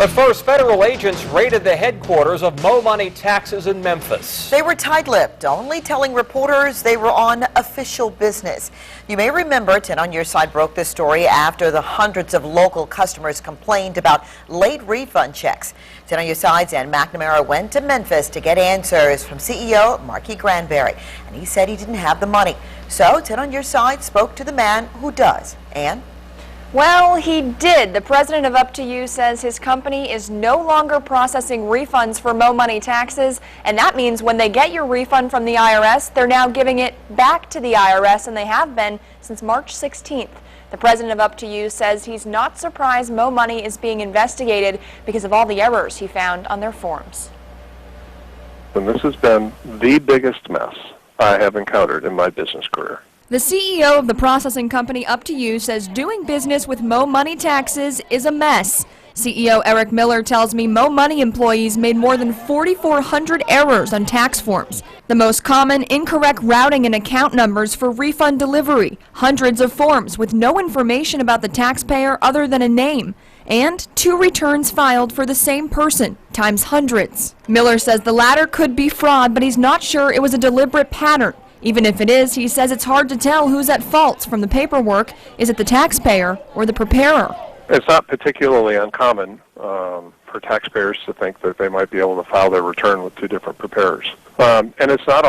But first, federal agents raided the headquarters of Mo Money Taxes in Memphis. They were tight-lipped, only telling reporters they were on official business. You may remember 10 on Your Side broke this story after the hundreds of local customers complained about late refund checks. 10 on Your Side's Ann McNamara went to Memphis to get answers from CEO Marky Granberry, and he said he didn't have the money. So 10 on Your Side spoke to the man who does. Ann? Well, he did. The president of Up to You says his company is no longer processing refunds for Mo Money Taxes, and that means when they get your refund from the IRS, they're now giving it back to the IRS, and they have been since March 16th. The president of Up to You says he's not surprised Mo Money is being investigated because of all the errors he found on their forms. And this has been the biggest mess I have encountered in my business career. The CEO of the processing company Up to You says doing business with Mo Money Taxes is a mess. CEO Eric Miller tells me Mo Money employees made more than 4,400 errors on tax forms. The most common, incorrect routing and account numbers for refund delivery, hundreds of forms with no information about the taxpayer other than a name, and 2 returns filed for the same person, times hundreds. Miller says the latter could be fraud, but he's not sure it was a deliberate pattern. Even if it is, he says it's hard to tell who's at fault from the paperwork. Is it the taxpayer or the preparer? It's not particularly uncommon for taxpayers to think that they might be able to file their return with 2 different preparers. And it's not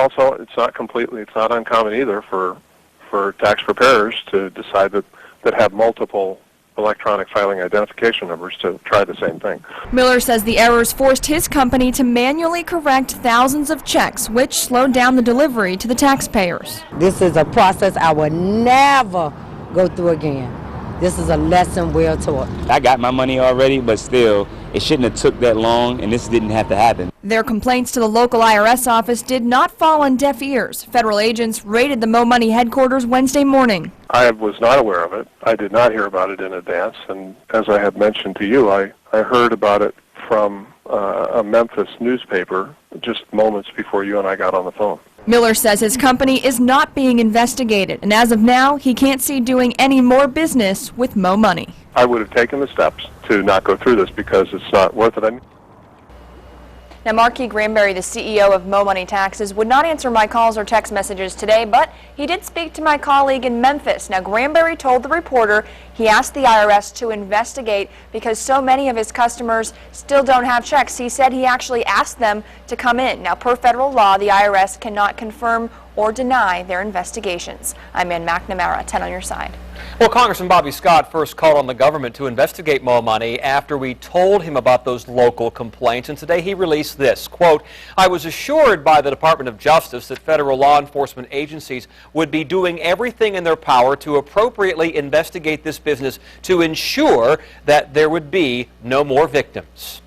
uncommon either for tax preparers to decide that have multiple electronic filing identification numbers to try the same thing. Miller says the errors forced his company to manually correct thousands of checks, which slowed down the delivery to the taxpayers. This is a process I will never go through again. This is a lesson well taught. I got my money already, but still, it shouldn't have took that long, and this didn't have to happen. Their complaints to the local IRS office did not fall on deaf ears. Federal agents raided the Mo Money headquarters Wednesday morning. I was not aware of it. I did not hear about it in advance, and as I had mentioned to you, I heard about it from a Memphis newspaper just moments before you and I got on the phone. Miller says his company is not being investigated, and as of now, he can't see doing any more business with Mo Money. I would have taken the steps to not go through this because it's not worth it. Now, Marky Granberry, the CEO of Mo Money Taxes, would not answer my calls or text messages today, but he did speak to my colleague in Memphis. Now, Granberry told the reporter he asked the IRS to investigate because so many of his customers still don't have checks. He said he actually asked them to come in. Now, per federal law, the IRS cannot confirm or deny their investigations. I'm Ann McNamara, 10 on Your Side. Well, Congressman Bobby Scott first called on the government to investigate Mo Money after we told him about those local complaints, and today he released this, quote, "I was assured by the Department of Justice that federal law enforcement agencies would be doing everything in their power to appropriately investigate this business to ensure that there would be no more victims."